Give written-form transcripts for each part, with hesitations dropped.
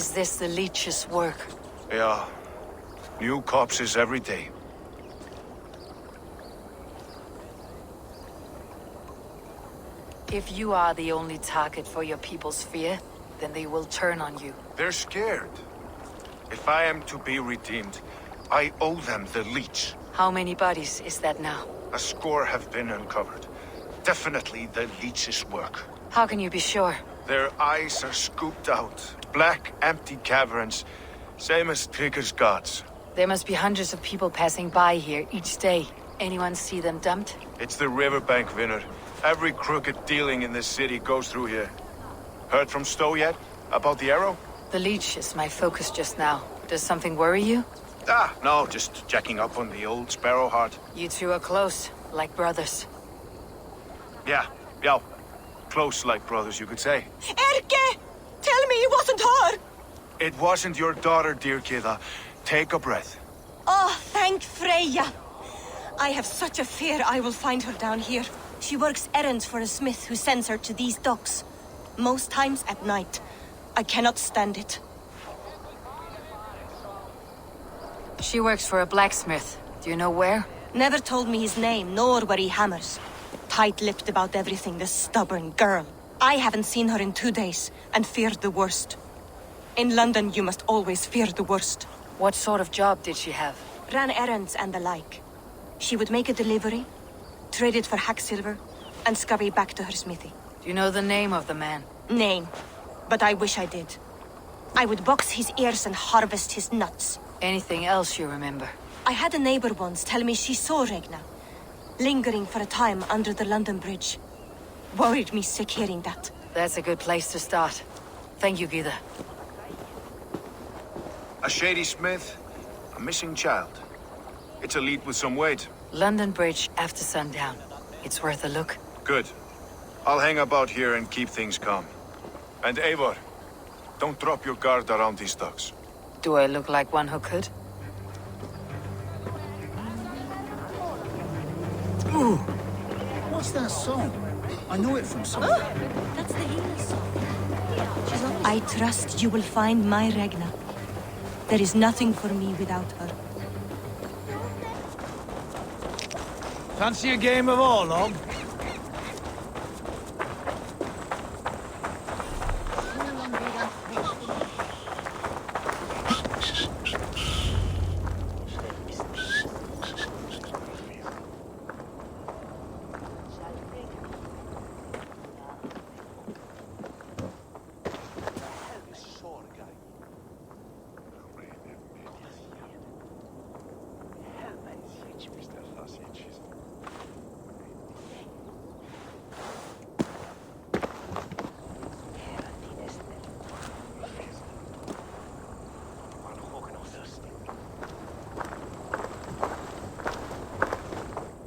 Is this the leech's work? Yeah. New corpses every day. If you are the only target for your people's fear, then they will turn on you. They're scared. If I am to be redeemed, I owe them the leech. How many bodies is that now? A score have been uncovered. Definitely the leech's work. How can you be sure? Their eyes are scooped out. Black, empty caverns. Same as Trigger's gods. There must be hundreds of people passing by here each day. Anyone see them dumped? It's the riverbank, Winner. Every crooked dealing in this city goes through here. Heard from Stowe yet? About the arrow? The leech is my focus just now. Does something worry you? No, just checking up on the old Sparrowheart. You two are close, like brothers. Yeah. Close like brothers, you could say. Erke! Tell me it wasn't her! It wasn't your daughter, dear Kida. Take a breath. Oh, thank Freya. I have such a fear I will find her down here. She works errands for a smith who sends her to these docks. Most times at night. I cannot stand it. She works for a blacksmith. Do you know where? Never told me his name, nor where he hammers. Tight-lipped about everything, the stubborn girl. I haven't seen her in 2 days, and feared the worst. In London, you must always fear the worst. What sort of job did she have? Ran errands and the like. She would make a delivery, trade it for hack silver, and scurry back to her smithy. Do you know the name of the man? Name. But I wish I did. I would box his ears and harvest his nuts. Anything else you remember? I had a neighbor once tell me she saw Regna, lingering for a time under the London Bridge. Worried me sick hearing that. That's a good place to start. Thank you, Gida. A shady smith, a missing child. It's a lead with some weight. London Bridge after sundown. It's worth a look. Good. I'll hang about here and keep things calm. And Eivor, don't drop your guard around these docks. Do I look like one who could? Ooh, what's that song? I know it from somewhere. That's the healer song. I trust you will find my Regna. There is nothing for me without her. Fancy a game of Orlog?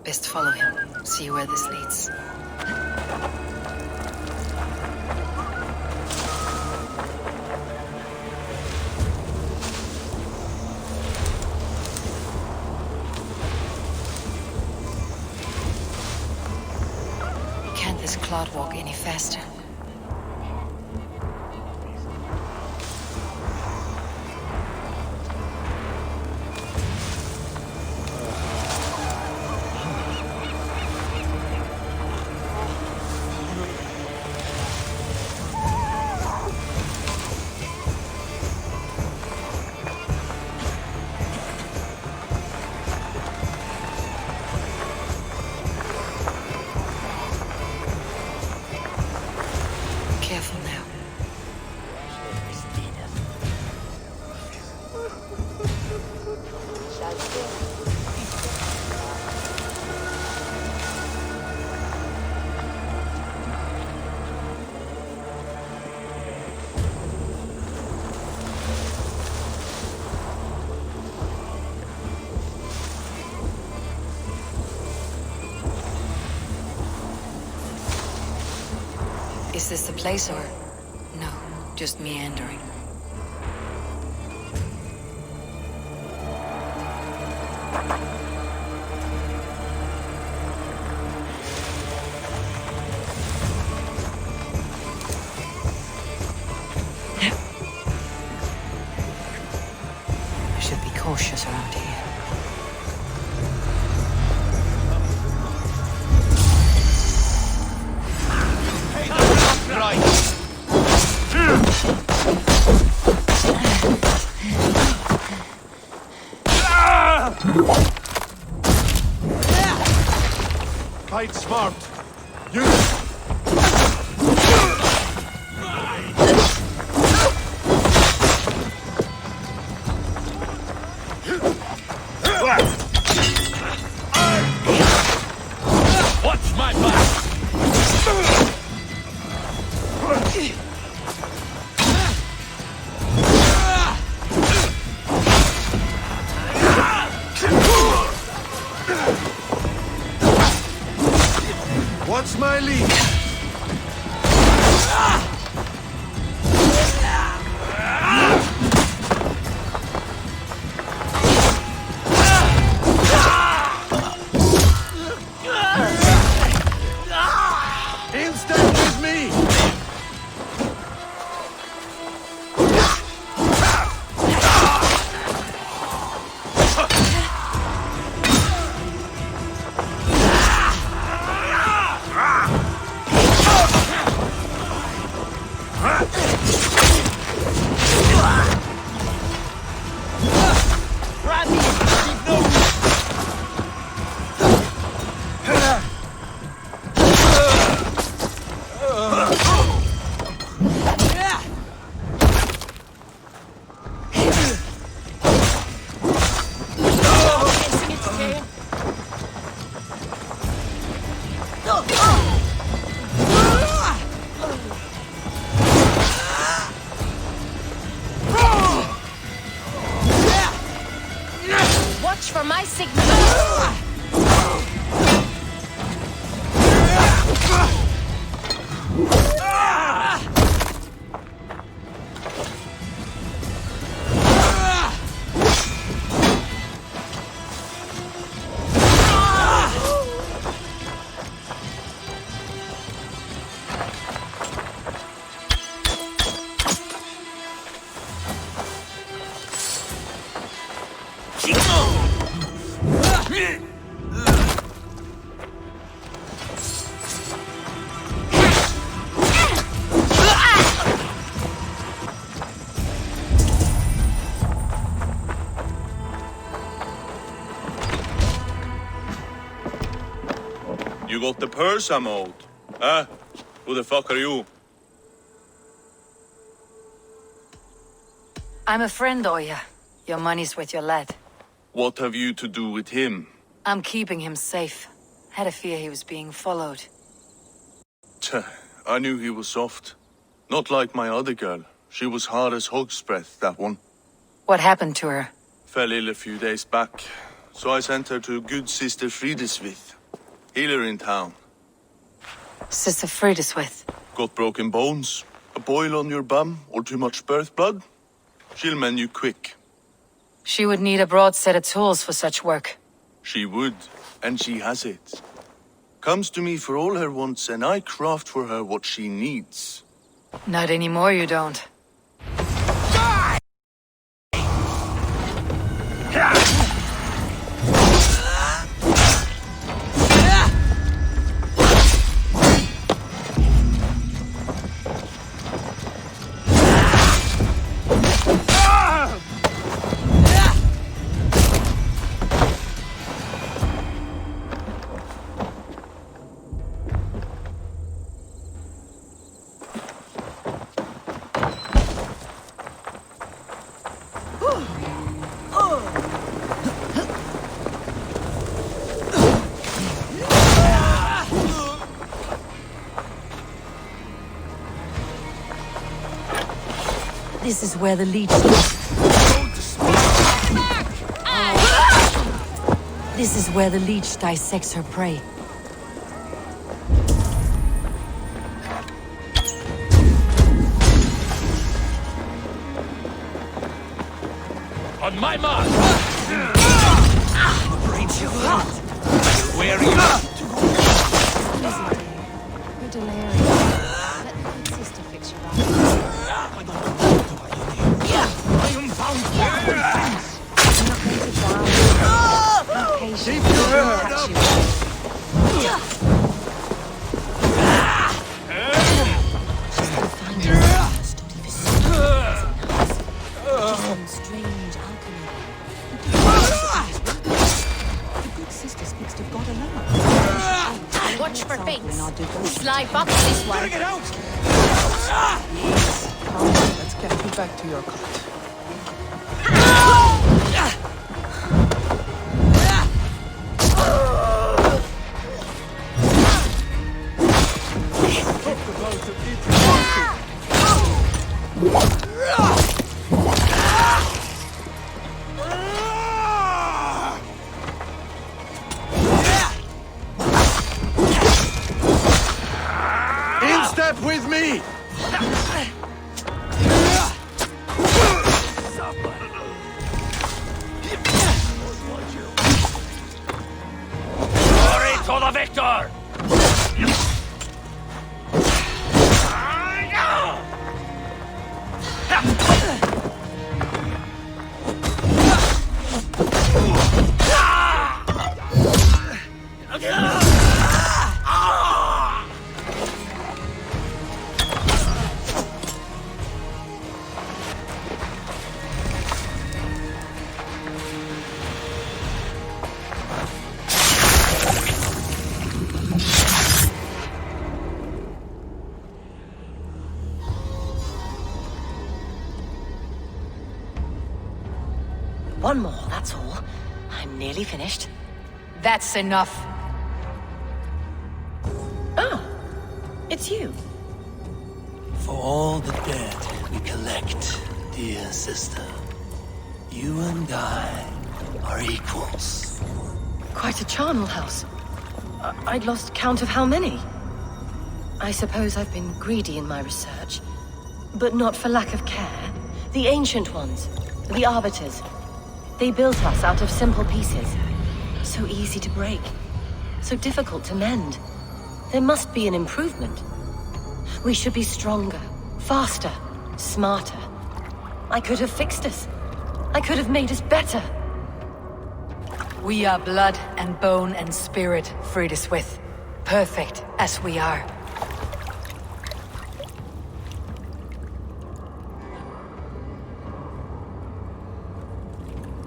Best follow him. See where this leads. Can't this clod walk any faster? Careful now. Is this the place or... No, just meandering. cautious around here. Fight smart. Use it. Watch my back! What's my lead? Instant with me! Watch for my signal. You got the purse I'm owed. Huh? Who the fuck are you? I'm a friend, Oya. Your money's with your lad. What have you to do with him? I'm keeping him safe. Had a fear he was being followed. Tch, I knew he was soft. Not like my other girl. She was hard as hog's breath, that one. What happened to her? Fell ill a few days back. So I sent her to good Sister Frideswith. Healer in town. Sister Frideswith. Got broken bones, a boil on your bum, or too much birth blood? She'll mend you quick. She would need a broad set of tools for such work. She would, and she has it. Comes to me for all her wants, and I craft for her what she needs. Not anymore, you don't. This is where the leech... This is where the leech dissects her prey. On my mark! Breach your heart! Where are you? You're delirious. Let sister fix your back. I am bound for defense! Keep your head up! Find us first, if it's some strange alchemy. The good sisters must have got along. Watch for fates. Slide up this one. Get out! Come, let's get you back to your cot. In step with me! Glory to the victor! One more, that's all. I'm nearly finished. That's enough. Oh, it's you. For all the dead we collect, dear sister, you and I are equals. Quite a charnel house. I'd lost count of how many. I suppose I've been greedy in my research, but not for lack of care. The ancient ones, the arbiters, they built us out of simple pieces. So easy to break, so difficult to mend. There must be an improvement. We should be stronger, faster, smarter. I could have fixed us. I could have made us better. We are blood and bone and spirit, Frideswith. Perfect as we are.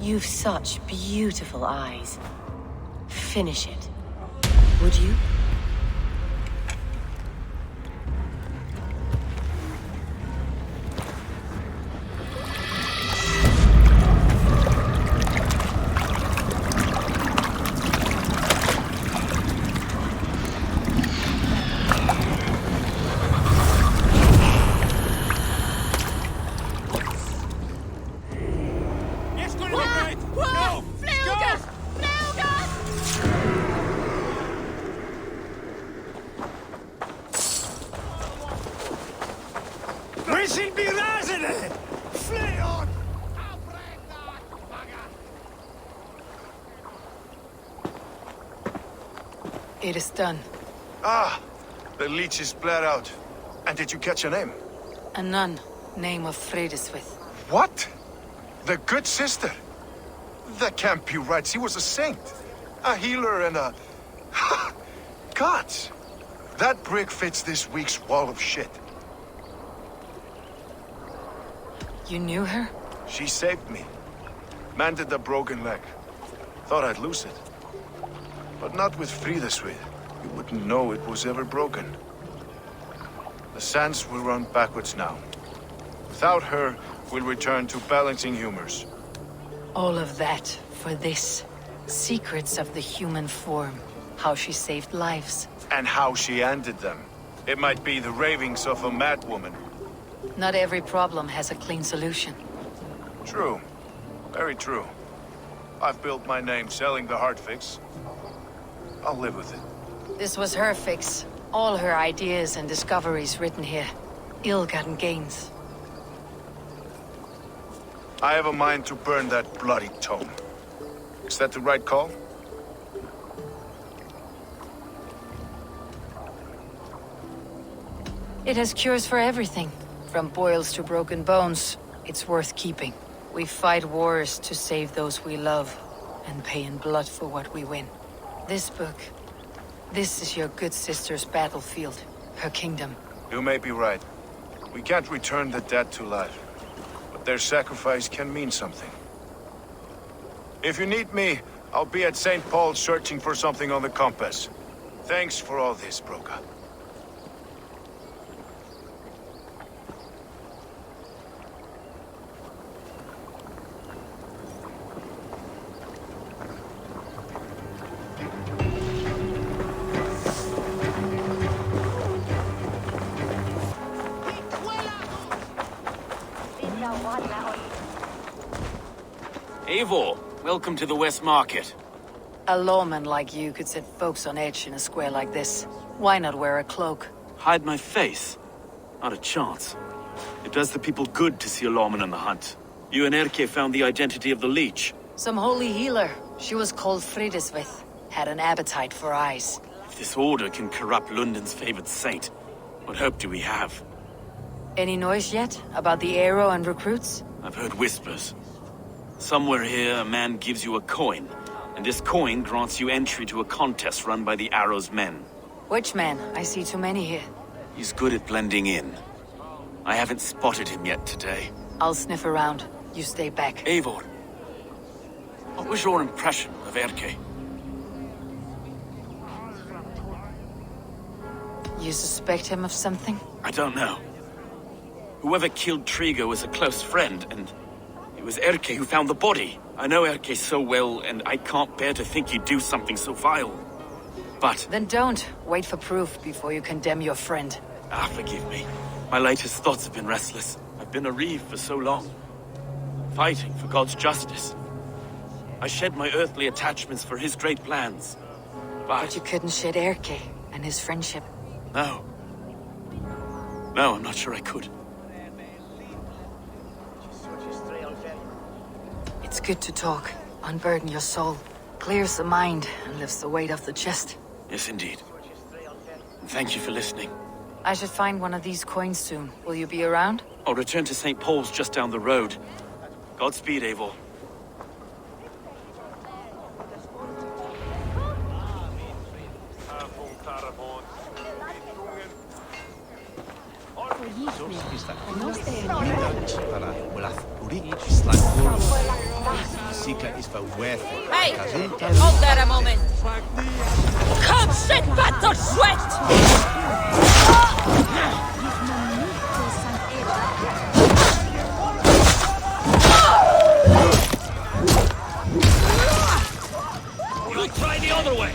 You've such beautiful eyes. Finish it. Would you? It's gonna be great! No! Go! We should be rising it! Flee on! It is done. Ah, the leech is bled out. And did you catch her name? A nun, name of Frideswith. What? The good sister? That can't be right. She was a saint. A healer and a... Gods! That brick fits this week's wall of shit. You knew her? She saved me. Mended the broken leg. Thought I'd lose it. But not with Frideswith. You wouldn't know it was ever broken. The sands will run backwards now. Without her, we'll return to balancing humors. All of that for this. Secrets of the human form. How she saved lives. And how she ended them. It might be the ravings of a madwoman. Not every problem has a clean solution. True. Very true. I've built my name selling the heart fix. I'll live with it. This was her fix. All her ideas and discoveries written here. Ill-gotten gains. I have a mind to burn that bloody tome. Is that the right call? It has cures for everything. From boils to broken bones. It's worth keeping. We fight wars to save those we love. and pay in blood for what we win. This book, this is your good sister's battlefield, her kingdom. You may be right. We can't return the dead to life, but their sacrifice can mean something. If you need me, I'll be at St. Paul's searching for something on the compass. Thanks for all this, Broca. Eivor, welcome to the West Market. A lawman like you could set folks on edge in a square like this. Why not wear a cloak? Hide my face? Not a chance. It does the people good to see a lawman on the hunt. You and Erke found the identity of the leech. Some holy healer. She was called Fridesvith. Had an appetite for eyes. If this order can corrupt London's favored saint, what hope do we have? Any noise yet about the arrow and recruits? I've heard whispers. Somewhere here, a man gives you a coin, and this coin grants you entry to a contest run by the Arrow's men. Which man? I see too many here. He's good at blending in. I haven't spotted him yet today. I'll sniff around. You stay back. Eivor, what was your impression of Erke? You suspect him of something? I don't know. Whoever killed Trigo was a close friend, and it was Erke who found the body. I know Erke so well, and I can't bear to think he'd do something so vile. But... Then don't. Wait for proof before you condemn your friend. forgive me. My latest thoughts have been restless. I've been a reeve for so long, fighting for God's justice. I shed my earthly attachments for his great plans. But you couldn't shed Erke and his friendship. No. No, I'm not sure I could. It's good to talk. Unburden your soul. Clears the mind and lifts the weight off the chest. Yes, indeed. And thank you for listening. I should find one of these coins soon. Will you be around? I'll return to St. Paul's just down the road. Godspeed, Eivor. Hey! Hold there a moment! Come sit back to sweat! You'll try the other way!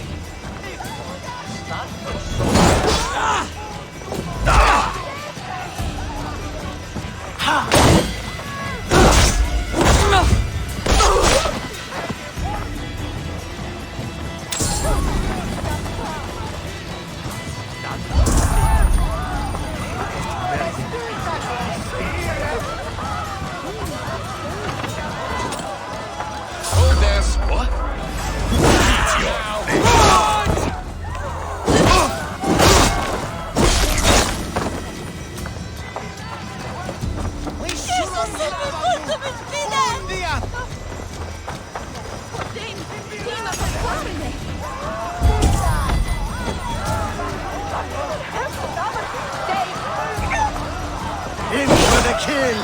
In for the kill!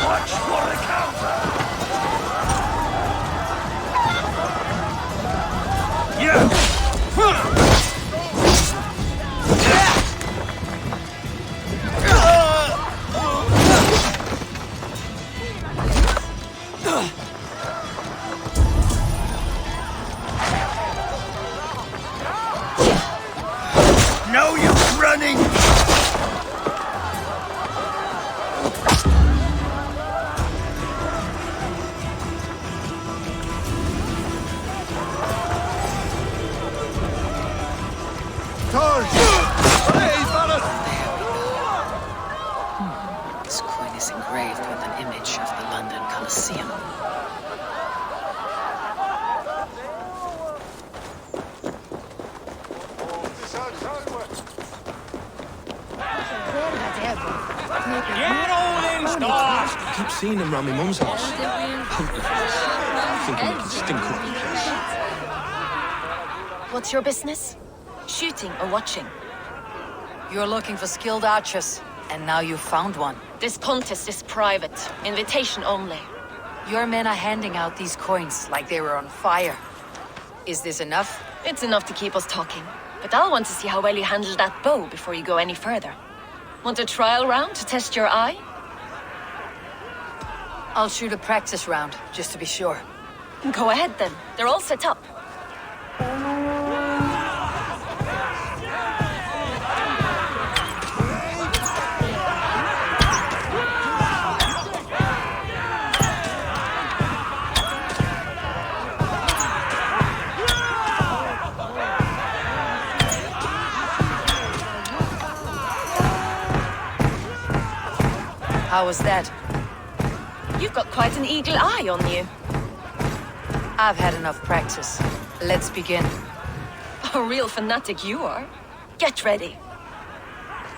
Watch for the counter! Yeah! No use running! This coin is engraved with an image of the London Colosseum. Get all in I keep seeing him around my mum's house. Poker face. Thinking he can stink up the place. What's your business? Shooting or watching? You're looking for skilled archers, and now you've found one. This contest is private. Invitation only. Your men are handing out these coins like they were on fire. Is this enough? It's enough to keep us talking. But I'll want to see how well you handle that bow before you go any further. Want a trial round to test your eye? I'll shoot a practice round, just to be sure. Go ahead then. They're all set up. How was that? You've got quite an eagle eye on you. I've had enough practice. Let's begin. A real fanatic you are. Get ready.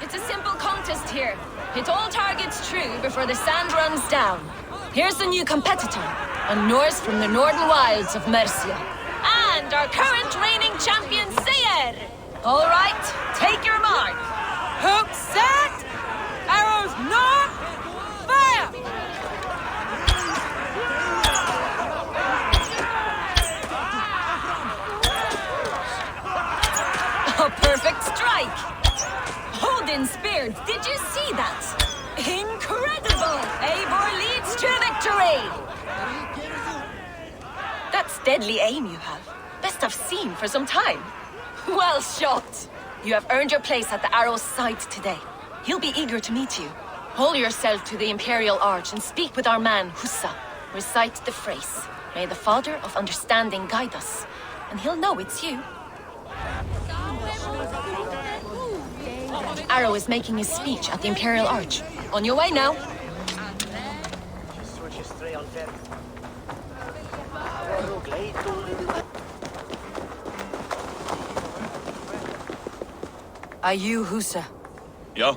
It's a simple contest here. Hit all targets true before the sand runs down. Here's the new competitor, a Norse from the northern wilds of Mercia. And our current reigning champion, Seer! All right, take your mark. Hook set! Arrows not! Fire! A perfect strike! Odin spear, did you see that? Incredible! Eivor leads to victory! That's deadly aim you have. Best I've seen for some time. Well shot! You have earned your place at the arrow's side today. He'll be eager to meet you. Hold yourself to the Imperial Arch and speak with our man, Hussa. Recite the phrase. May the Father of Understanding guide us. And he'll know it's you. Arrow is making his speech at the Imperial Arch. On your way now. Are you Husa? Yeah?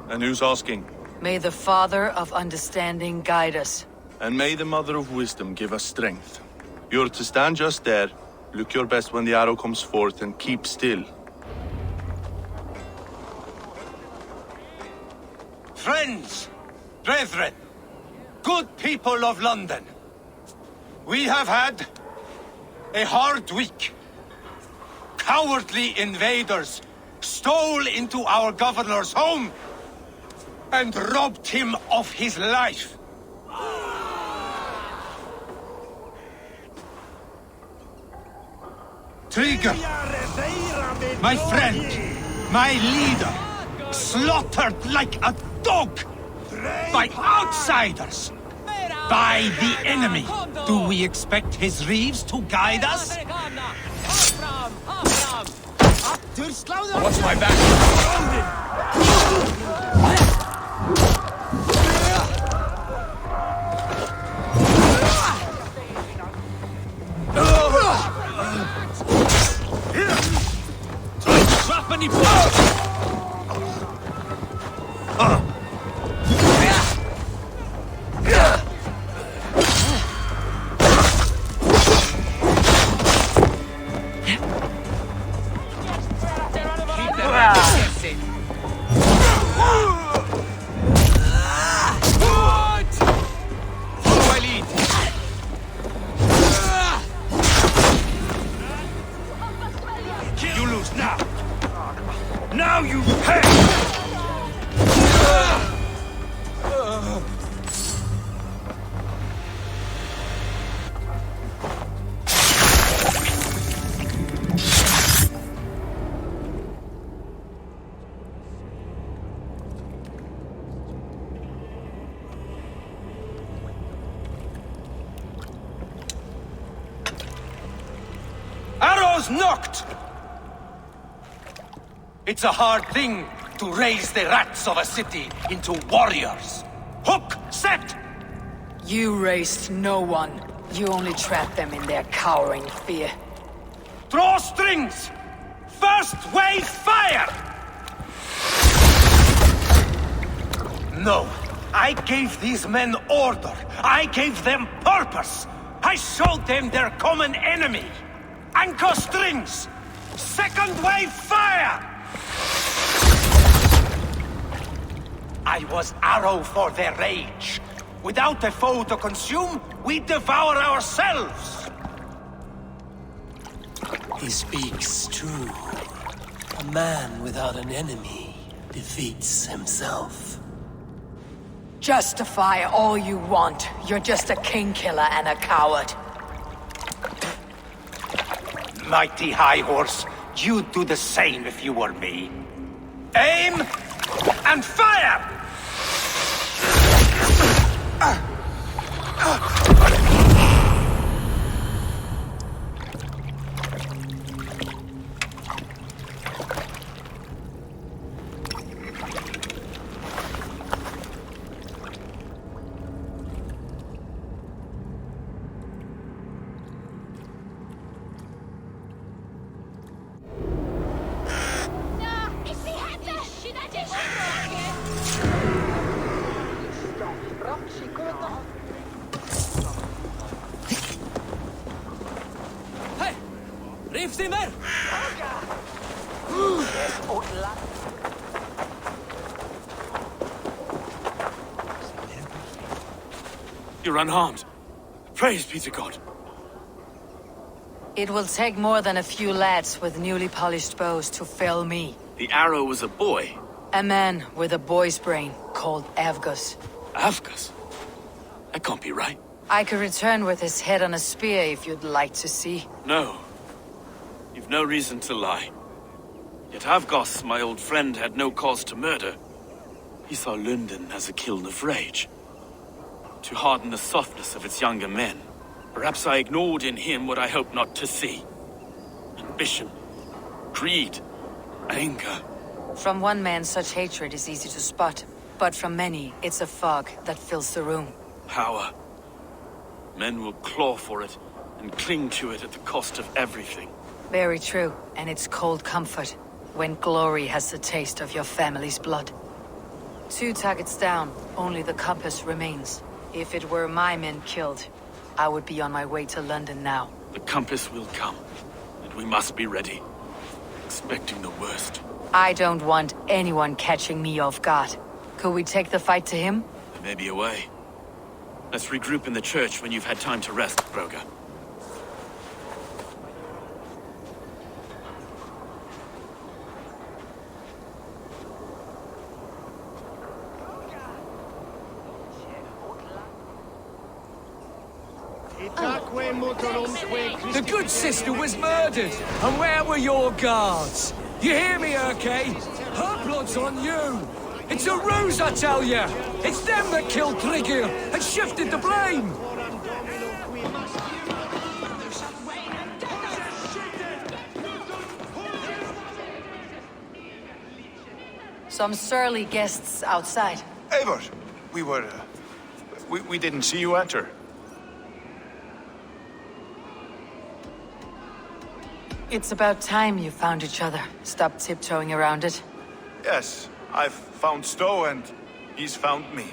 And who's asking? May the Father of Understanding guide us. And may the Mother of Wisdom give us strength. You're to stand just there, look your best when the arrow comes forth, and keep still. Friends, brethren, good people of London, we have had a hard week. Cowardly invaders stole into our governor's home and robbed him of his life. Trigger, my friend, my leader, slaughtered like a dog by outsiders, by the enemy. Do we expect his reeves to guide us? Watch my back. Drop any blows! Now you pay! Arrows knocked! It's a hard thing to raise the rats of a city into warriors. Hook, set! You raised no one. You only trapped them in their cowering fear. Draw strings! First wave fire! No, I gave these men order. I gave them purpose. I showed them their common enemy. Anchor strings! Second wave fire! I was arrow for their rage. Without a foe to consume, we devour ourselves! He speaks true. A man without an enemy defeats himself. Justify all you want. You're just a king killer and a coward. Mighty High Horse, you'd do the same if you were me. Aim and fire! You're unharmed. Praise be to God. It will take more than a few lads with newly polished bows to fell me. The arrow was a boy. A man with a boy's brain called Avgus. Avgus? That can't be right. I could return with his head on a spear if you'd like to see. No. You've no reason to lie. Yet Avgus, my old friend, had no cause to murder. He saw London as a kiln of rage. To harden the softness of its younger men. Perhaps I ignored in him what I hoped not to see. Ambition, greed, anger. From one man, such hatred is easy to spot. But from many, it's a fog that fills the room. Power. Men will claw for it and cling to it at the cost of everything. Very true, and it's cold comfort when glory has the taste of your family's blood. 2 targets down, only the compass remains. If it were my men killed, I would be on my way to London now. The compass will come, and we must be ready. Expecting the worst. I don't want anyone catching me off guard. Could we take the fight to him? There may be a way. Let's regroup in the church when you've had time to rest, Broga. The good sister was murdered, and where were your guards? You hear me, Erke? Her blood's on you! It's a ruse, I tell you! It's them that killed Trigger and shifted the blame! Some surly guests outside. Eivor, we didn't see you enter. It's about time you found each other. Stop tiptoeing around it. Yes, I've found Stowe and he's found me.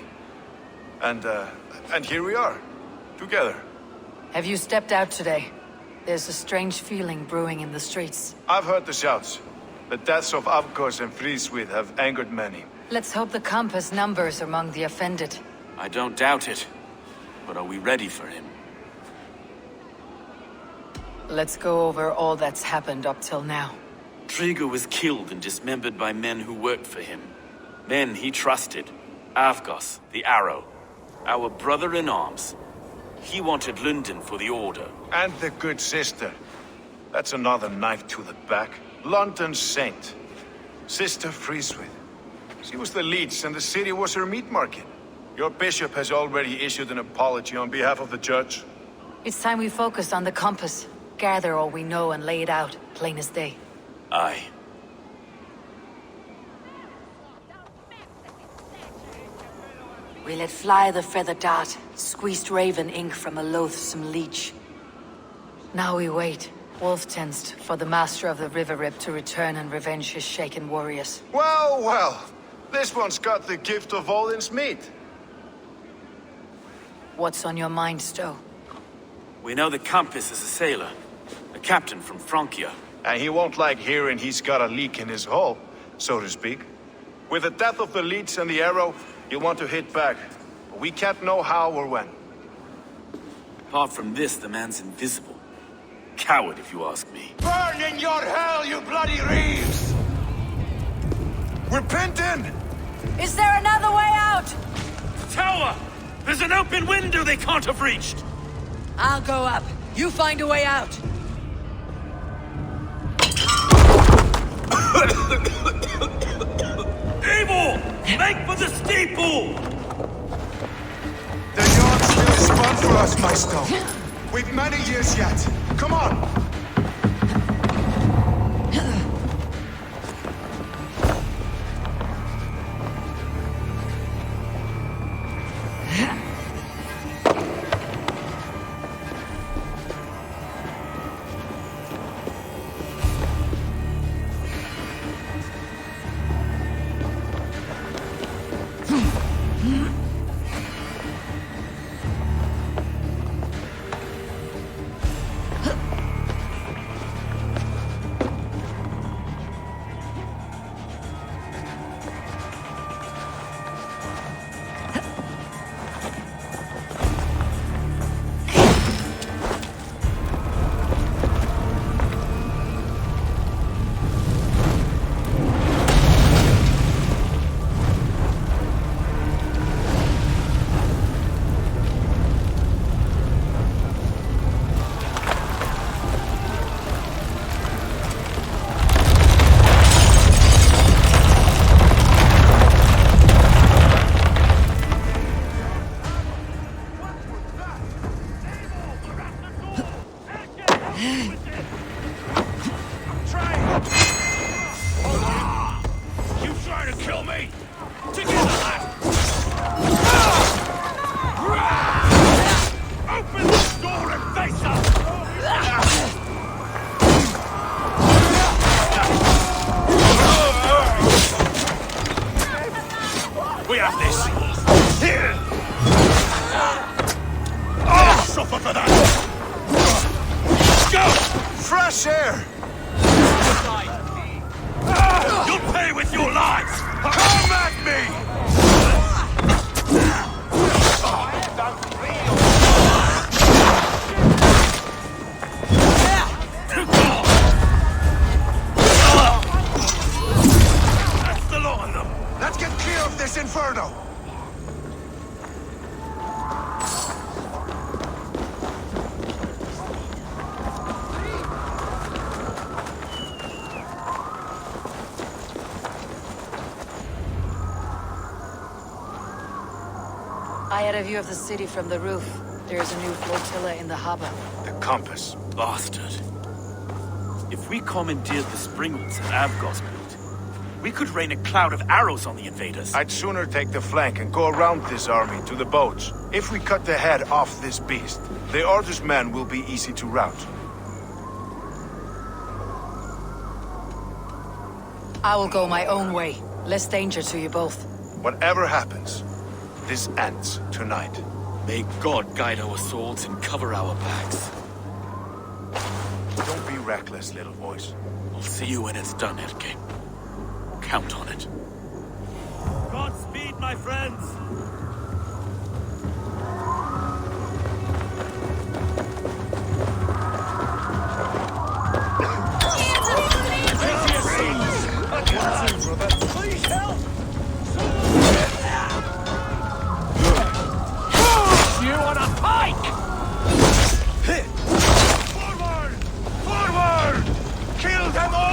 And here we are, together. Have you stepped out today? There's a strange feeling brewing in the streets. I've heard the shouts. The deaths of Avgos and Friswith have angered many. Let's hope the compass numbers among the offended. I don't doubt it. But are we ready for him? Let's go over all that's happened up till now. Trigger was killed and dismembered by men who worked for him. Men he trusted. Avgos, the Arrow. Our brother-in-arms. He wanted London for the Order. And the good sister. That's another knife to the back. London's saint. Sister Friswith. She was the leech and the city was her meat market. Your bishop has already issued an apology on behalf of the church. It's time we focus on the compass. Gather all we know and lay it out, plain as day. Aye. We let fly the feather dart, squeezed raven ink from a loathsome leech. Now we wait, wolf-tensed, for the master of the river rip to return and revenge his shaken warriors. Well, well. This one's got the gift of Odin's meat. What's on your mind, Stowe? We know the Compass is a sailor. A captain from Francia. And he won't like hearing he's got a leak in his hull, so to speak. With the death of the leads and the arrow, he'll want to hit back. But we can't know how or when. Apart from this, the man's invisible. Coward, if you ask me. Burn in your hell, you bloody reeves! We're pinned in! Is there another way out? Tower! There's an open window they can't have reached! I'll go up. You find a way out. Evil! Make for the steeple! The yard's still spun for us, my Stone. We've many years yet. Come on! Fresh air! You'll pay with your lives! Come at me! That's the lot of them! Let's get clear of this inferno! I had a view of the city from the roof. There's a new flotilla in the harbor. The compass. Bastard. If we commandeered the Springles at Avgos built, we could rain a cloud of arrows on the invaders. I'd sooner take the flank and go around this army to the boats. If we cut the head off this beast, the Order's men will be easy to rout. I will go my own way. Less danger to you both. Whatever happens, this ends tonight. May God guide our swords and cover our backs. Don't be reckless, little boys. I'll see you when it's done, Erke. Count on it. Godspeed, my friends! Please help! You on a pike! Hit! Forward! Forward! Kill them all!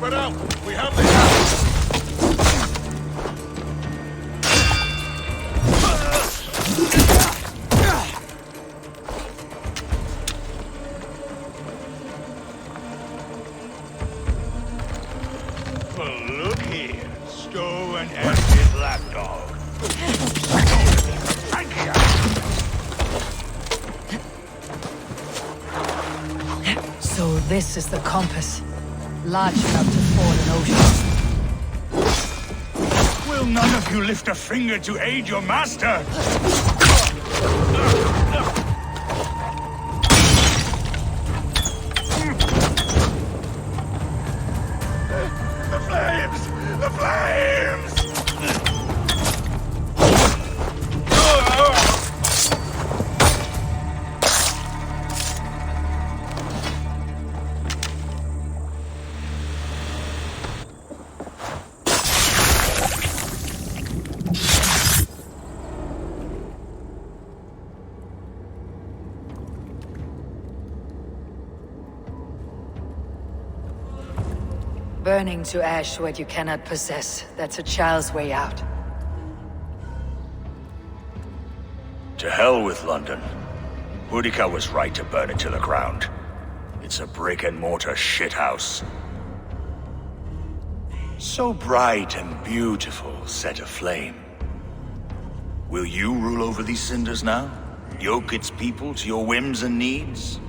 Spread out! We have the... Well, look here. Stow and empty lapdog. So this is the compass. Large enough to ford an ocean. Will none of you lift a finger to aid your master? The flames! The flames! Burning to ash what you cannot possess. That's a child's way out. To hell with London. Boudica was right to burn it to the ground. It's a brick-and-mortar shithouse. So bright and beautiful, set aflame. Will you rule over these cinders now? Yoke its people to your whims and needs?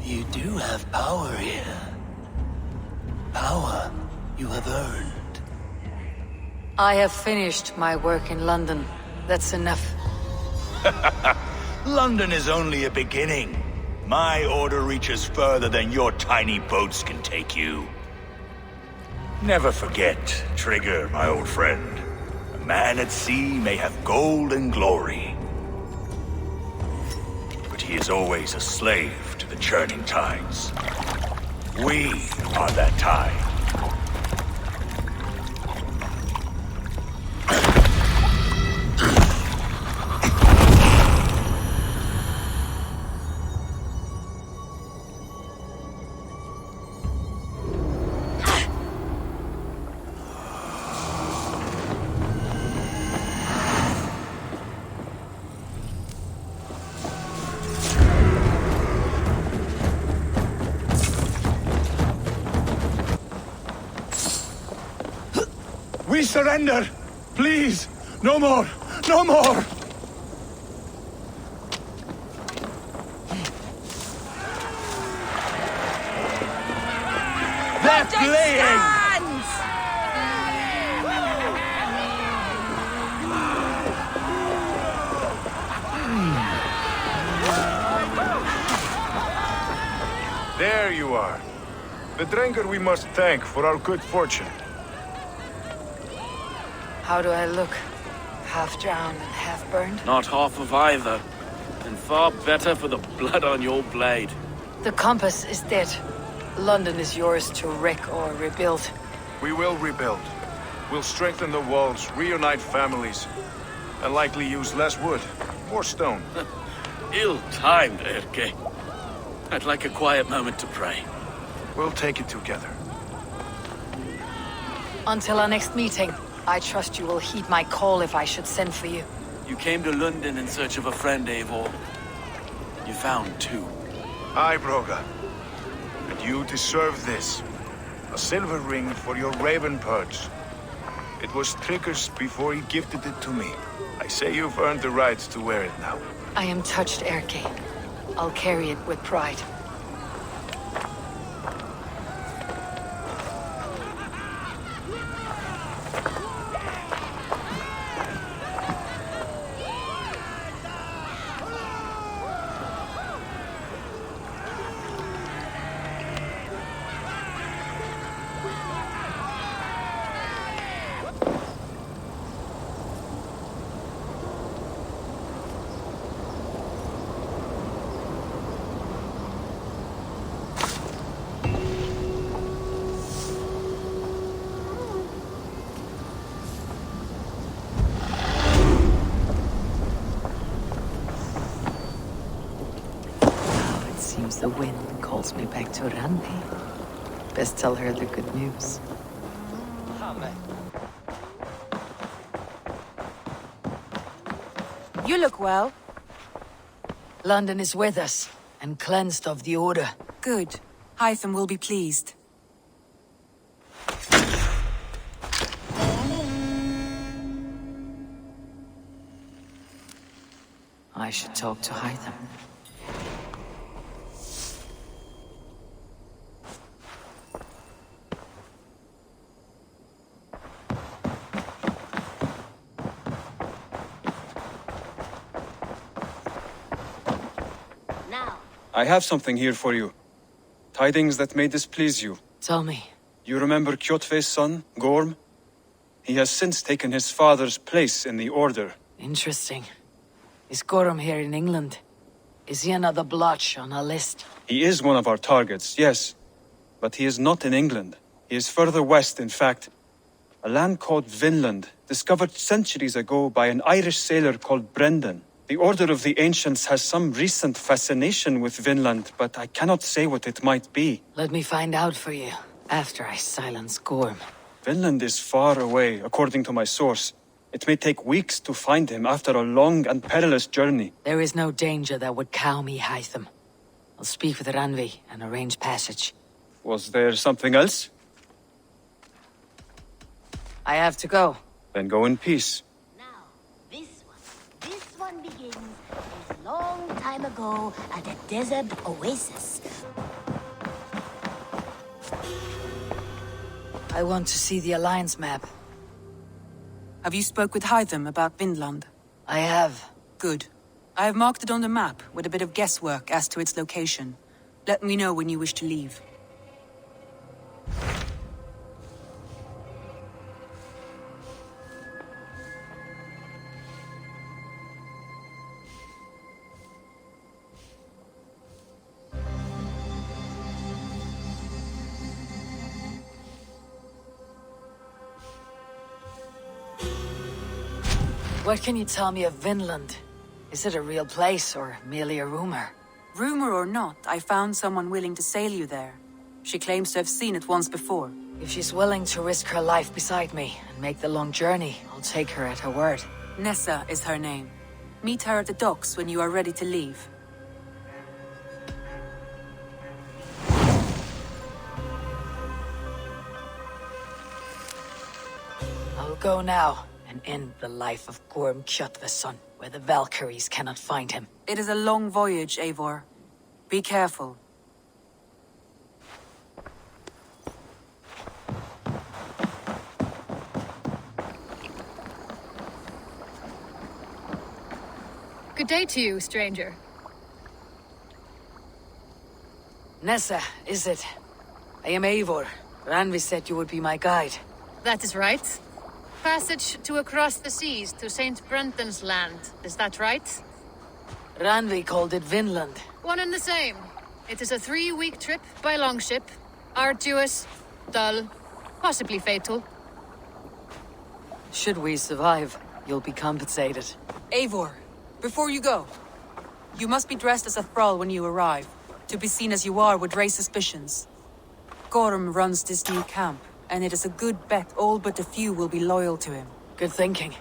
You do have power here. Power you have earned. I have finished my work in London. That's enough. London is only a beginning. My order reaches further than your tiny boats can take you. Never forget, Trigger, my old friend. A man at sea may have gold and glory, but he is always a slave to the churning tides. We are that tide. We surrender! Please! No more! No more! They're fleeing! There you are. The drinker we must thank for our good fortune. How do I look? Half drowned and half burned? Not half of either. And far better for the blood on your blade. The compass is dead. London is yours to wreck or rebuild. We will rebuild. We'll strengthen the walls, reunite families, and likely use less wood. More stone. Ill-timed, Erke. I'd like a quiet moment to pray. We'll take it together. Until our next meeting, I trust you will heed my call if I should send for you. You came to London in search of a friend, Eivor. You found two. Aye, Broga. And you deserve this. A silver ring for your raven perch. It was Trigger's before he gifted it to me. I say you've earned the right to wear it now. I am touched, Erke. I'll carry it with pride. The wind calls me back to Randi. Best tell her the good news. You look well. London is with us, and cleansed of the Order. Good. Hytham will be pleased. I should talk to Hytham. I have something here for you. Tidings that may displease you. Tell me. You remember Kjotve's son, Gorm? He has since taken his father's place in the Order. Interesting. Is Gorm here in England? Is he another blotch on our list? He is one of our targets, yes. But he is not in England. He is further west, in fact. A land called Vinland, discovered centuries ago by an Irish sailor called Brendan. The Order of the Ancients has some recent fascination with Vinland, but I cannot say what it might be. Let me find out for you, after I silence Gorm. Vinland is far away, according to my source. It may take weeks to find him after a long and perilous journey. There is no danger that would cow me, Hytham. I'll speak with Randvi and arrange passage. Was there something else? I have to go. Then go in peace. This one begins a long time ago at a desert oasis. I want to see the Alliance map. Have you spoke with Hytham about Vinland? I have. Good. I have marked it on the map with a bit of guesswork as to its location. Let me know when you wish to leave. What can you tell me of Vinland? Is it a real place or merely a rumor? Rumor or not, I found someone willing to sail you there. She claims to have seen it once before. If she's willing to risk her life beside me and make the long journey, I'll take her at her word. Nessa is her name. Meet her at the docks when you are ready to leave. I'll go now and end the life of Gorm Kjotve's son, where the Valkyries cannot find him. It is a long voyage, Eivor. Be careful. Good day to you, stranger. Nessa, is it? I am Eivor. Randvi said you would be my guide. That is right. Passage to across the seas to St. Brenton's land, is that right? Randvi called it Vinland. One and the same. It is a 3-week trip by longship. Arduous, dull, possibly fatal. Should we survive, you'll be compensated. Eivor, before you go, you must be dressed as a thrall when you arrive. To be seen as you are would raise suspicions. Gorm runs this new camp, and it is a good bet all but a few will be loyal to him. Good thinking.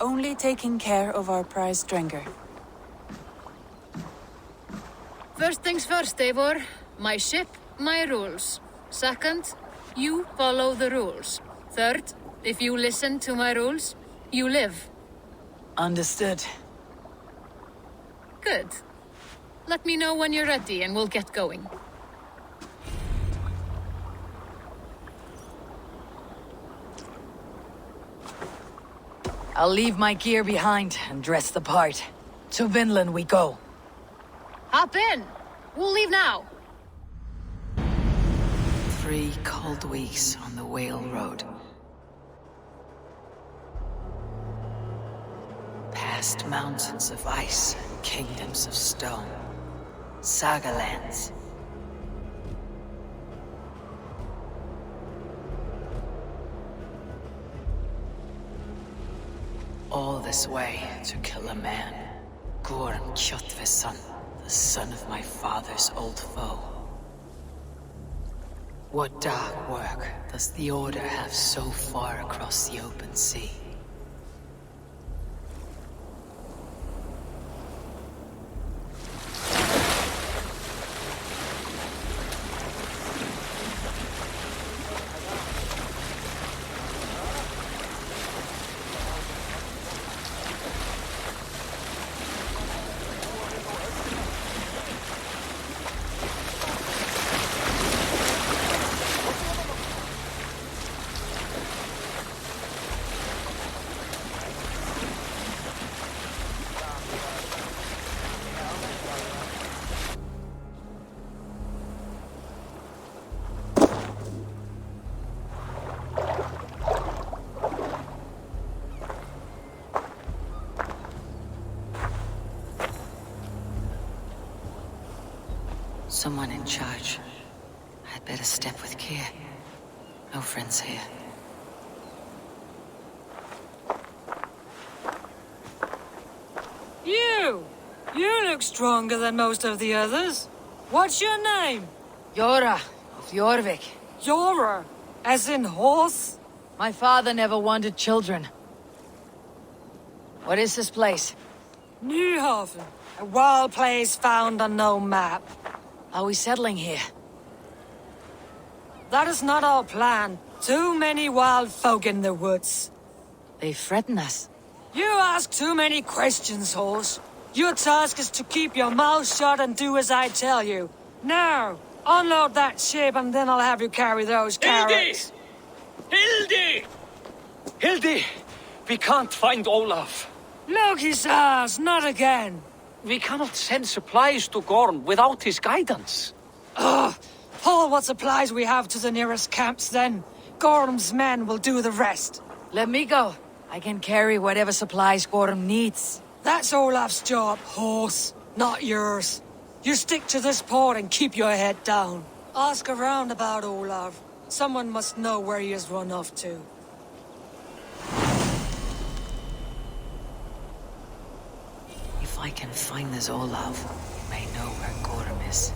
Only taking care of our prize Strenger. First things first, Eivor. My ship, my rules. Second, you follow the rules. Third, if you listen to my rules, you live. Understood. Good. Let me know when you're ready and we'll get going. I'll leave my gear behind and dress the part. To Vinland we go. Hop in! We'll leave now! 3 cold weeks on the Whale Road. Past mountains of ice and kingdoms of stone. Saga lands. All this way to kill a man. Gorm Kjotve's son, the son of my father's old foe. What dark work does the Order have so far across the open sea? Someone in charge. I'd better step with care. No friends here. You look stronger than most of the others. What's your name? Yora of Jorvik. Yora? As in horse? My father never wanted children. What is this place? Newhaven. A wild place found on no map. Are we settling here? That is not our plan. Too many wild folk in the woods. They threaten us. You ask too many questions, horse. Your task is to keep your mouth shut and do as I tell you. Now, unload that ship and then I'll have you carry those carrots. Hildy! Hildy! We can't find Olaf. Loki says, not again. We cannot send supplies to Gorm without his guidance. Ugh! Haul what supplies we have to the nearest camps then. Gorm's men will do the rest. Let me go. I can carry whatever supplies Gorm needs. That's Olaf's job, horse, not yours. You stick to this port and keep your head down. Ask around about Olaf. Someone must know where he has run off to. If I can find this Olaf, you may know where Gorm is.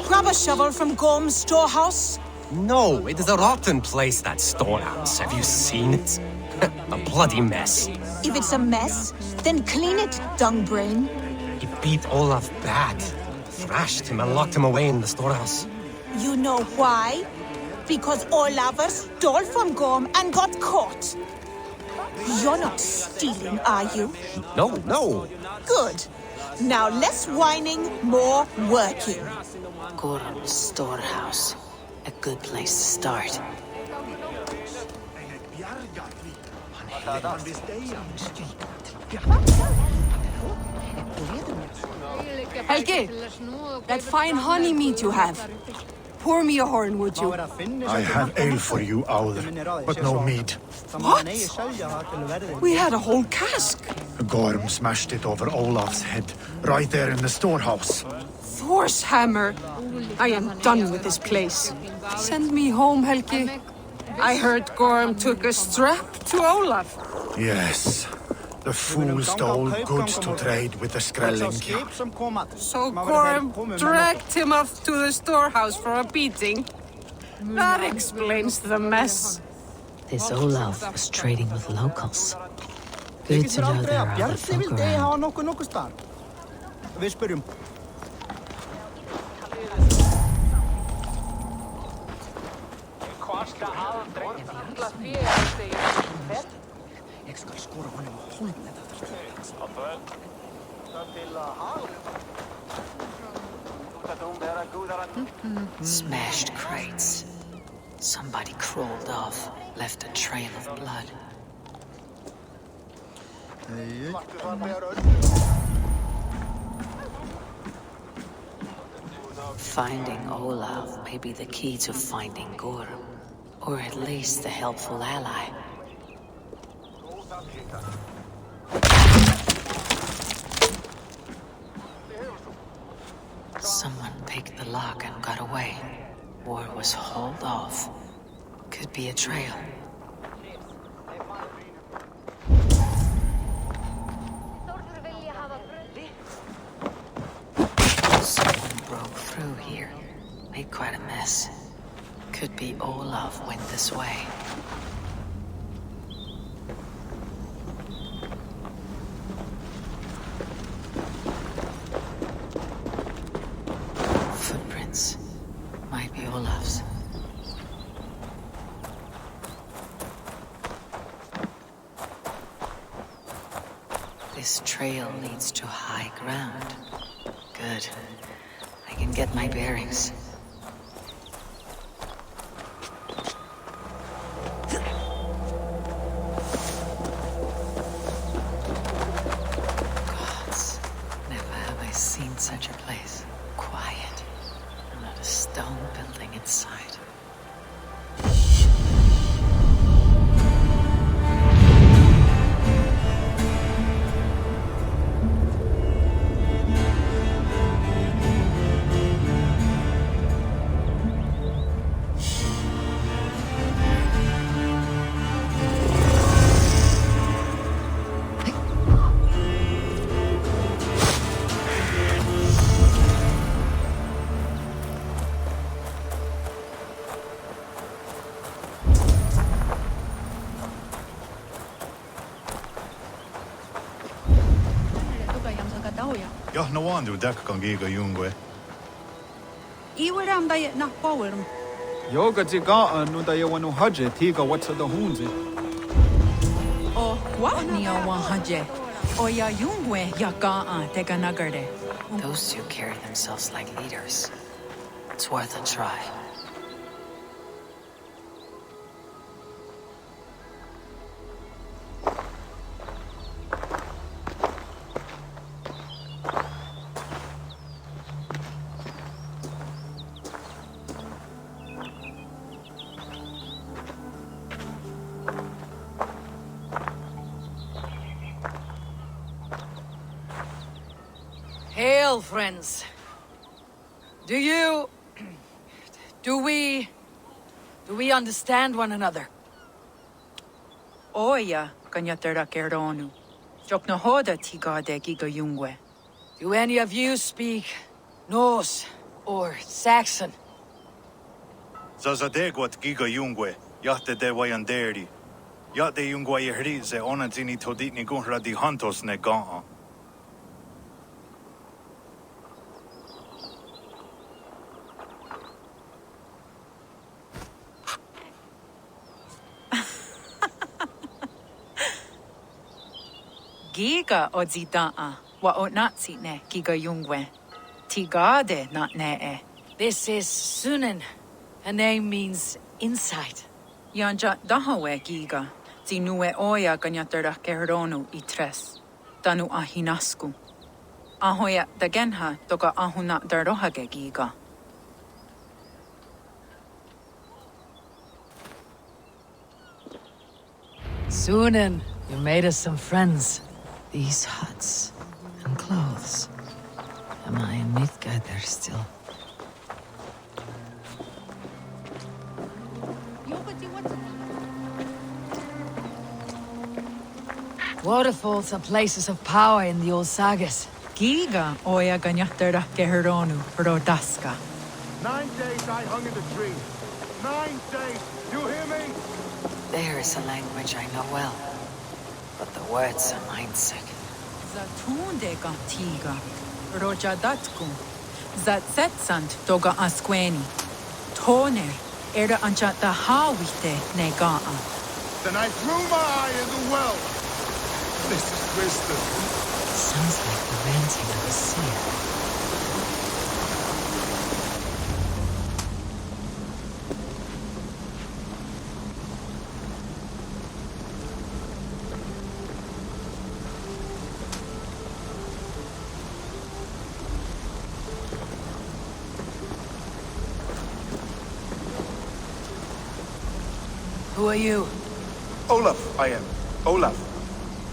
Grab a shovel from Gorm's storehouse. No, it is a rotten place, that storehouse. Have you seen it? A bloody mess. If it's a mess, then clean it, dungbrain. He beat Olaf bad. Thrashed him and locked him away in the storehouse. You know why? Because Olafur stole from Gorm and got caught. You're not stealing, are you? No, no. Good. Now less whining, more working. Gorm's storehouse. A good place to start. Helge, that fine honey meat you have. Pour me a horn, would you? I have ale for you, Owl, but no mead. What? We had a whole cask. Gorm smashed it over Olaf's head, right there in the storehouse. Thor's hammer. I am done with this place. Send me home, Helge. I heard Gorm took a strap to Olaf. Yes. The fool stole goods to trade with the Skrelling. So Gorm dragged him off to the storehouse for a beating. That explains the mess. This Olaf was trading with locals. Good to know there are other folk around. Smashed crates. Somebody crawled off, left a trail of blood. Finding Olaf may be the key to finding Gorm, or at least a helpful ally. Someone picked the lock and got away, or was hauled off. Could be a trail. Made quite a mess. Could be Olaf went this way. Footprints. Might be Olaf's. This trail leads to high ground. Good. I can get my bearings. Gods, never have I seen such a place. Quiet. Not a stone building inside. Jah, no wonder that can giga jungwe. Iwaram da na powerm. Yoga ziga no da yawanu haje tiga what's the hunzi. Oh, what ni o wan haje. O ya jungwe ya ga tega nagarde. Those two carry themselves like leaders. It's worth a try. Hail, friends. Do we understand one another? Oya kanyatera keronu. Jok no hoda tiga de giga jungwe. Do any of you speak Norse or Saxon? Zazadegwat giga jungwe. Jahte de wayanderi. Jahte jungwa yehri ze onantini toditni gunra di hantos ne gaa. Giga o zidaa wa o natsi ne giga jungwe. Tigade not ne e. This is Sunan. Her name means insight. Yanja dahawe giga. Zinue oya ganyatera keronu I tres. Tanu ahinasku. Ahoya dagenha toga ahuna darohage giga. Sunan, you made us some friends. These huts and clothes. Am I in Midgard still? Waterfalls are places of power in the old sagas. Giga oya ganyatera keheronu rodaska. 9 days I hung in the tree. 9 days. You hear me? There is a language I know well, but the words are mindset. Zatunde gantiga, rojadatkum, zatsetsant toga asqueni, toner, era anchata hawite negaa. Then I threw my eye in the well. This is wisdom. Sounds like the ranting of a seer. Who are you? Olaf, I am. Olaf.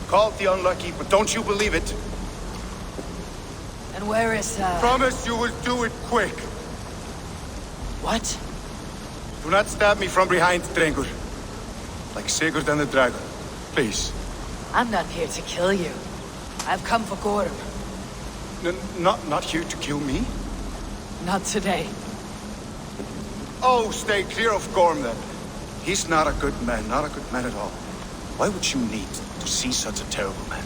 Called the unlucky, but don't you believe it? And where is, Promise you will do it quick. What? Do not stab me from behind, Drengur. Like Sigurd and the dragon. Please. I'm not here to kill you. I've come for Gorm. Not here to kill me? Not today. Oh, stay clear of Gorm then. He's not a good man, not a good man at all. Why would you need to see such a terrible man?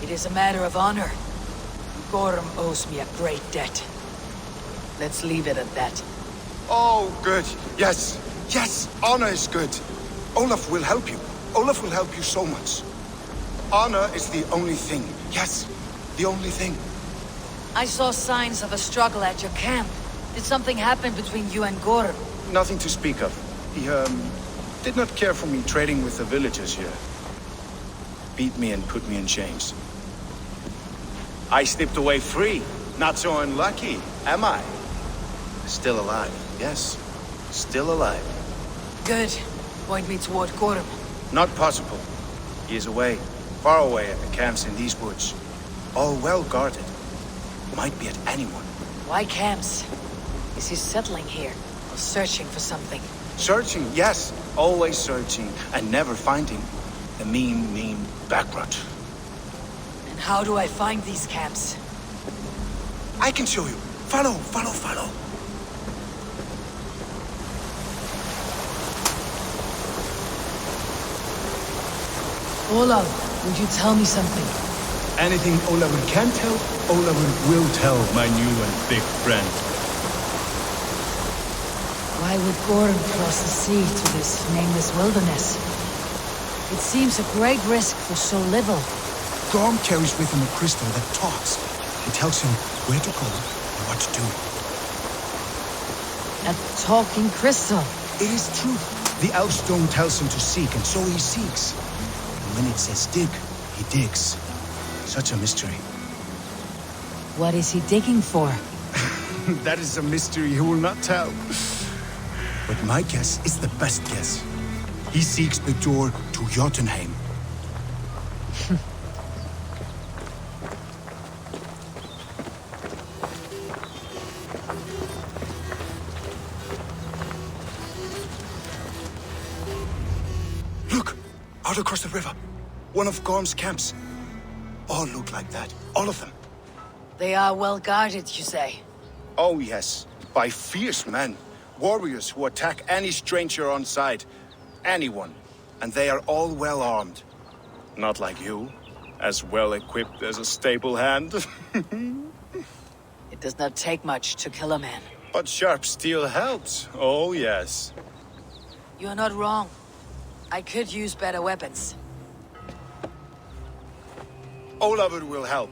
It is a matter of honor. Gorm owes me a great debt. Let's leave it at that. Oh, good. Yes. Yes, honor is good. Olaf will help you. Olaf will help you so much. Honor is the only thing. Yes, the only thing. I saw signs of a struggle at your camp. Did something happen between you and Gorm? Nothing to speak of. He, did not care for me trading with the villagers here. Beat me and put me in chains. I slipped away free. Not so unlucky, am I? Still alive, yes. Still alive. Good. Point me toward Gorm. Not possible. He is away. Far away at the camps in these woods. All well guarded. Might be at anyone. Why camps? Is he settling here? Or searching for something? Searching, yes. Always searching. And never finding. The mean backrot. And how do I find these camps? I can show you. Follow, follow, follow. Olaf, would you tell me something? Anything Olafur can tell, Olafur will tell, my new and big friend. Why would Gorm cross the sea to this nameless wilderness? It seems a great risk for so little. Gorm carries with him a crystal that talks. It tells him where to go and what to do. A talking crystal. It is true. The elf stone tells him to seek, and so he seeks. And when it says dig, he digs. Such a mystery. What is he digging for? That is a mystery he will not tell. But my guess is the best guess. He seeks the door to Jotunheim. Look! Out across the river. One of Gorm's camps. All look like that. All of them. They are well guarded, you say? Oh, yes. By fierce men. Warriors who attack any stranger on sight. Anyone. And they are all well armed. Not like you. As well equipped as a stable hand. It does not take much to kill a man. But sharp steel helps. Oh, yes. You are not wrong. I could use better weapons. Olafur will help.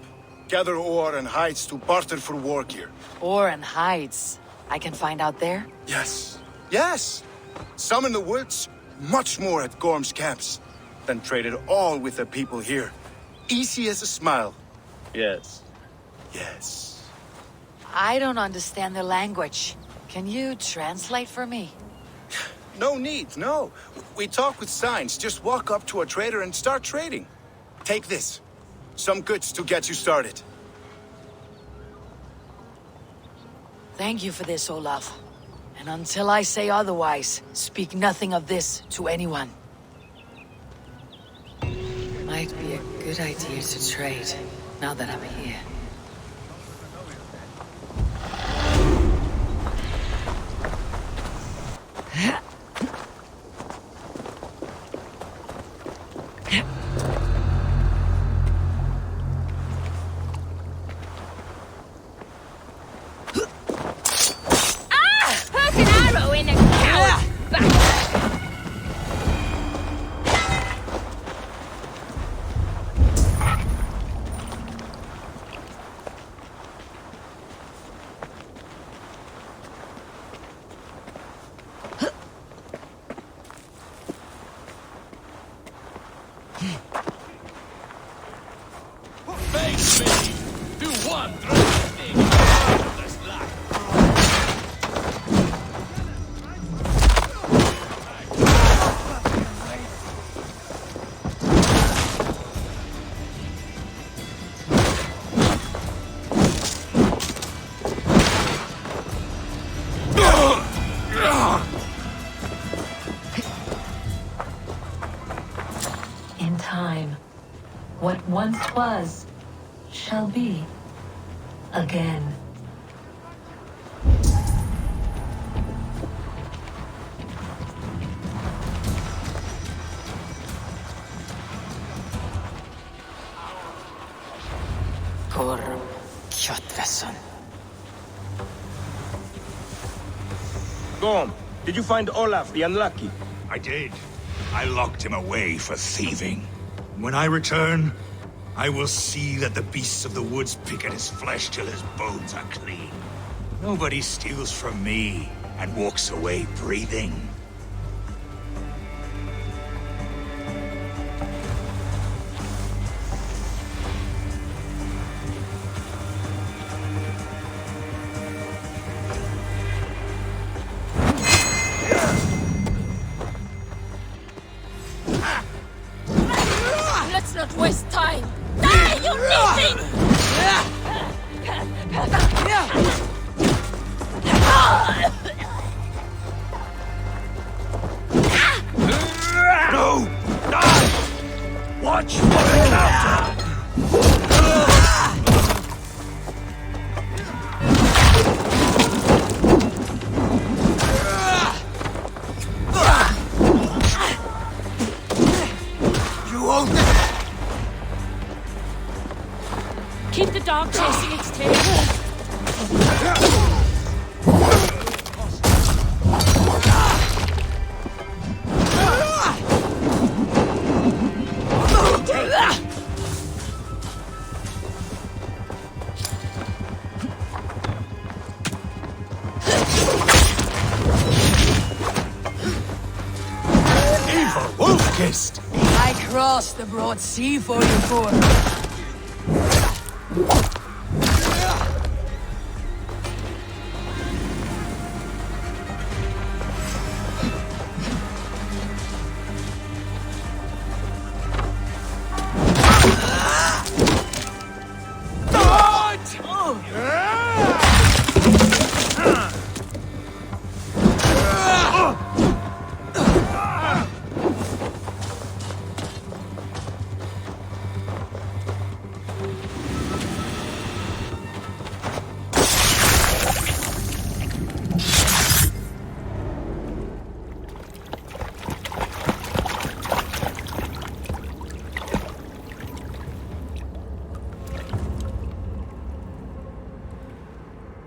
Gather ore and hides to barter for war gear. Ore and hides. I can find out there? Yes. Yes! Some in the woods, much more at Gorm's camps. Then traded all with the people here. Easy as a smile. Yes. Yes. I don't understand the language. Can you translate for me? No need, no. We talk with signs. Just walk up to a trader and start trading. Take this. Some goods to get you started. Thank you for this, Olaf. And until I say otherwise, speak nothing of this to anyone. Might be a good idea to trade, now that I'm here. In time, what once was shall be. Again. Gorm Kjötvässon. Gorm, did you find Olaf the Unlucky? I did. I locked him away for thieving. When I return, I will see that the beasts of the woods pick at his flesh till his bones are clean. Nobody steals from me and walks away breathing. Let's not waste time! Die, you meeting! No! Die! Watch for the counter! You won't... Keep the dog chasing its tail. Evil wolf-kissed! I crossed the broad sea for you, Gorm.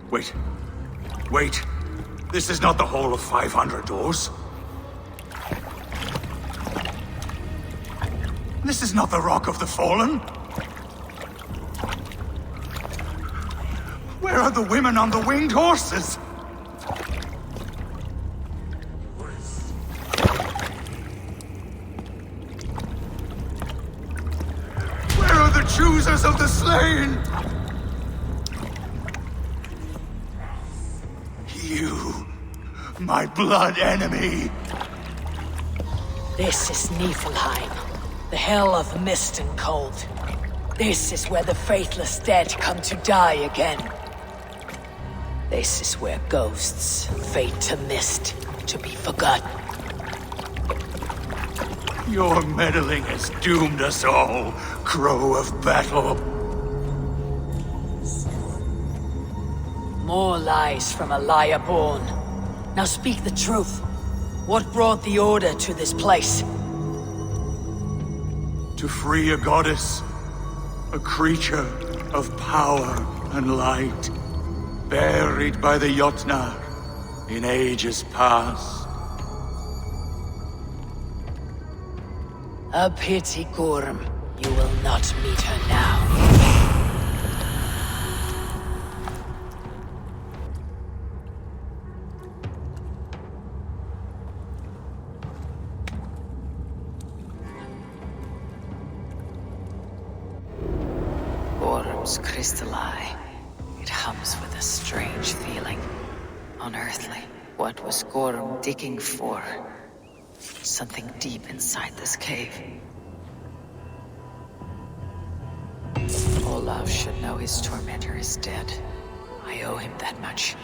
Wait. Wait. This is not the whole of 500 doors. This is not the Rock of the Fallen. Where are the women on the winged horses? Where are the choosers of the slain? You, my blood enemy. This is Niflheim, the hell of mist and cold. This is where the faithless dead come to die again. This is where ghosts fade to mist, to be forgotten. Your meddling has doomed us all, crow of battle. More lies from a liar born. Now speak the truth. What brought the Order to this place? To free a goddess, a creature of power and light, buried by the Jotnar in ages past. A pity, Gorm. You will not meet her now. Gorm's crystal eye. It hums with a strange feeling. Unearthly. What was Gorm digging for? Something deep inside this cave. Olaf should know his tormentor is dead. I owe him that much.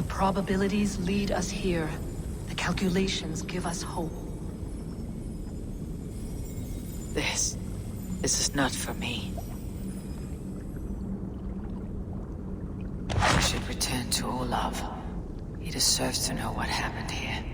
The probabilities lead us here. The calculations give us hope. This is not for me. We should return to Olav. He deserves to know what happened here.